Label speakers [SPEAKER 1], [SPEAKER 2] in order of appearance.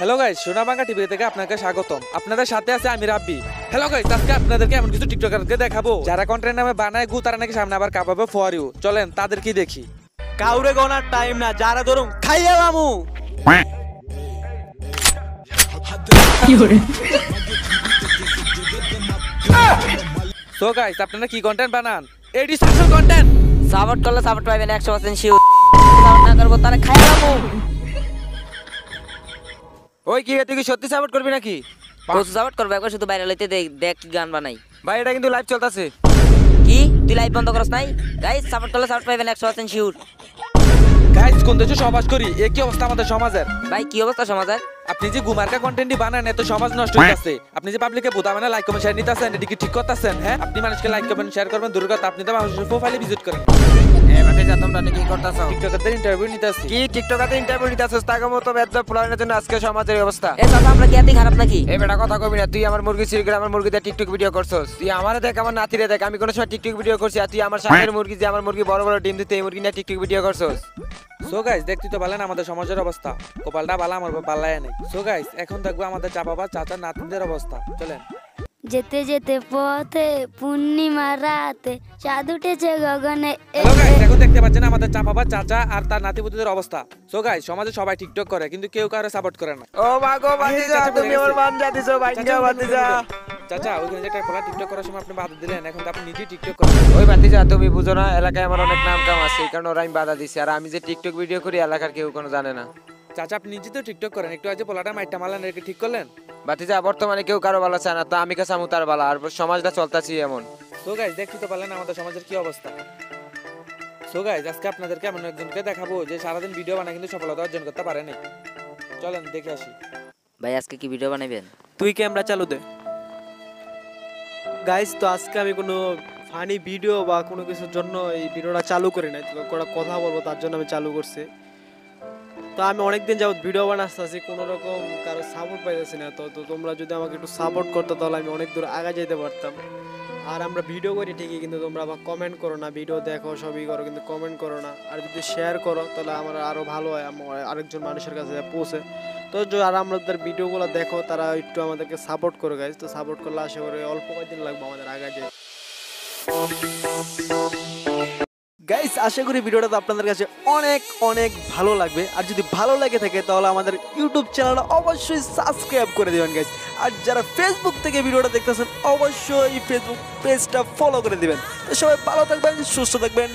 [SPEAKER 1] Hello guys, Sonabangla TV থেকে আপনাকে স্বাগতম। আপনাদের সাথে আছে আমি রাব্বি। হ্যালো গাইস, আজকে আপনাদেরকে এমন কিছু টিকটকারকে দেখাবো যারা কন্টেন্ট নামে বানায় গু, তারা নাকি সামনে আবার কাঁপাবে ফর ইউ। চলেন তাদের কি দেখি।
[SPEAKER 2] কাউরে গোনার টাইম না, যারা ধরুম খাইয়া মামু।
[SPEAKER 1] সো গাইস, আপনারা কি কন্টেন্ট বানান? এডি সোশ্যাল কন্টেন্ট।
[SPEAKER 3] সাপোর্ট করলে সাপোর্ট পাইবেন 100% শিওর। সাপোর্ট না করবো তাহলে খাইয়া মামু।
[SPEAKER 2] ওই কি তুই কি সত্যি সাপোর্ট করবি নাকি?
[SPEAKER 3] কসু সাপোর্ট করবে, একবার শুধু বাইরে লইতে দেখ কি গান বানাই।
[SPEAKER 2] ভাই এটা কিন্তু লাইভ চলতেছে।
[SPEAKER 3] কি তুই লাইভ বন্ধ করছ নাই? গাইস সাপোর্ট করলে সাপোর্ট পাইবেন 100% শিওর।
[SPEAKER 1] গাইস, কোন দেশে সমাজ করি, এ কি অবস্থা আমাদের সমাজের?
[SPEAKER 3] ভাই কি অবস্থা সমাজের?
[SPEAKER 1] আপনি যে গুমার্কা কন্টেন্টই বানান, এত সমাজ নষ্ট হইতাছে। আপনি যে পাবলিকে বোতা মানে লাইক কমেন্ট শেয়ার নিতেছেন, এটা কি ঠিক করতেছেন? হ্যাঁ, আপনি মানুষকে লাইক কমেন্ট শেয়ার করবেন দূর কথা, আপনি তো মানুষের প্রোফাইলে ভিজিট করেন।
[SPEAKER 2] এ ভাই যা তোমরা কি করতাছো?
[SPEAKER 1] টিকটকারদের ইন্টারভিউ নিতেছি।
[SPEAKER 2] কি টিকটকাতে ইন্টারভিউ দিতাছস? তার মতো বেদ প্লানের জন্য আজকে সমাজের এই অবস্থা।
[SPEAKER 3] এ চাচা আমরা কি এতই খারাপ নাকি?
[SPEAKER 2] এই বেটা কথা কবি না, তুই আমার মুরগি চুরি করে আমার মুরগিতে টিকটক ভিডিও করছস। তুই আমারে দেখ, আমার নাতিরে দেখ, আমি কোন সময় টিকটক ভিডিও করছি? আর তুই আমার সামনের মুরগি, যে আমার মুরগি বড় বড় ডিম দিতে, এই মুরগি নিয়ে টিকটক ভিডিও করছস।
[SPEAKER 1] সো গাইস, দেখতে তো পারলেন আমাদের সমাজের অবস্থা। কপালটা বালা, আমার পাল্লায় নেই। সো গাইস, এখন দেখবো আমাদের চাপাবা চাচা নাতিনদের অবস্থা। চলেন।
[SPEAKER 4] যেতে যেতে পথে পূর্ণিমা রাতে চাঁদ উঠেছে গগনে।
[SPEAKER 1] হ্যালো গাইস, এখন দেখতে পাচ্ছেন আমাদের চাপাবা চাচা আর তার নাতিপুতিদের অবস্থা। সো গাইস, সমাজে সবাই টিকটক করে কিন্তু কেউ কারো সাপোর্ট করে না।
[SPEAKER 2] ও মা গো ভাতিজা, তুমি আমার মান জাতিছো ভাইঙ্গা ভাতিজা।
[SPEAKER 1] চাচা, ওইখানে যে একটা পোলা টিকটক করার সময় আপনি বাধা দিলেন, এখন তো আপনি নিজেই টিকটক করেন।
[SPEAKER 2] ওই ভাতিজা, তুমি বুঝো না, এলাকায় আমার অনেক নাম কাম আছে, এই কারণে ওরা আমি বাধা দিছি। আর আমি যে টিকটক ভিডিও করি এলাকার কেউ কোনো জানে না।
[SPEAKER 1] চাচা, আপনি নিজে তো টিকটক করেন, একটু আজ পোলাটা মাইটটা মারলেন, এটা ঠিক করলেন?
[SPEAKER 2] ভাতিজা, বর্তমানে কেউ কারো বালা চায় না, তো আমি কাছে তার বালা, আর সমাজটা চলতেছি এমন।
[SPEAKER 1] সো গাইস, দেখতে তো পারলেন আমাদের সমাজের কি অবস্থা। সো গাইস, আজকে আপনাদেরকে এমন একজনকে দেখাবো যে সারাদিন ভিডিও বানায় কিন্তু সফলতা অর্জন করতে পারেনি। চলেন দেখে আসি।
[SPEAKER 3] ভাই আজকে কি ভিডিও বানাবেন?
[SPEAKER 5] তুই ক্যামেরা চালু দে। গাইস, তো আজকে আমি কোনো ফানি ভিডিও বা কোনো কিছুর জন্য এই ভিডিওটা চালু করি নাই, তো কোনো কথা বলবো তার জন্য আমি চালু করছি। তো আমি অনেকদিন যাবত ভিডিও বানাচ্ছি, কোনো রকম কারো সাপোর্ট পাইতেছি না। তো তোমরা যদি আমাকে একটু সাপোর্ট করতো তাহলে আমি অনেক দূর আগে যেতে পারতাম। আর আমরা ভিডিও করি ঠিকই, কিন্তু তোমরা আবার কমেন্ট করো না, ভিডিও দেখো সবই করো কিন্তু কমেন্ট করো না। আর যদি শেয়ার করো তাহলে আমার আরও ভালো হয়, আরেকজন মানুষের কাছে পৌঁছে। তো যারা আমাদের ভিডিওগুলো দেখো তারা একটু আমাদেরকে সাপোর্ট করো গাইজ। তো সাপোর্ট করলে আশা করি অল্প কয়েকদিন লাগবে আমাদের আগে যেতে। গাইস, আশা করি ভিডিওটা তো আপনাদের কাছে অনেক অনেক ভালো লাগবে। আর যদি ভালো লাগে থাকে তাহলে আমাদের ইউটিউব চ্যানেলটা অবশ্যই সাবস্ক্রাইব করে দিবেন গাইস। আর যারা ফেসবুক থেকে ভিডিওটা দেখতেছেন অবশ্যই ফেসবুক পেজটা ফলো করে দিবেন। তো সবাই ভালো থাকবেন, সুস্থ থাকবেন।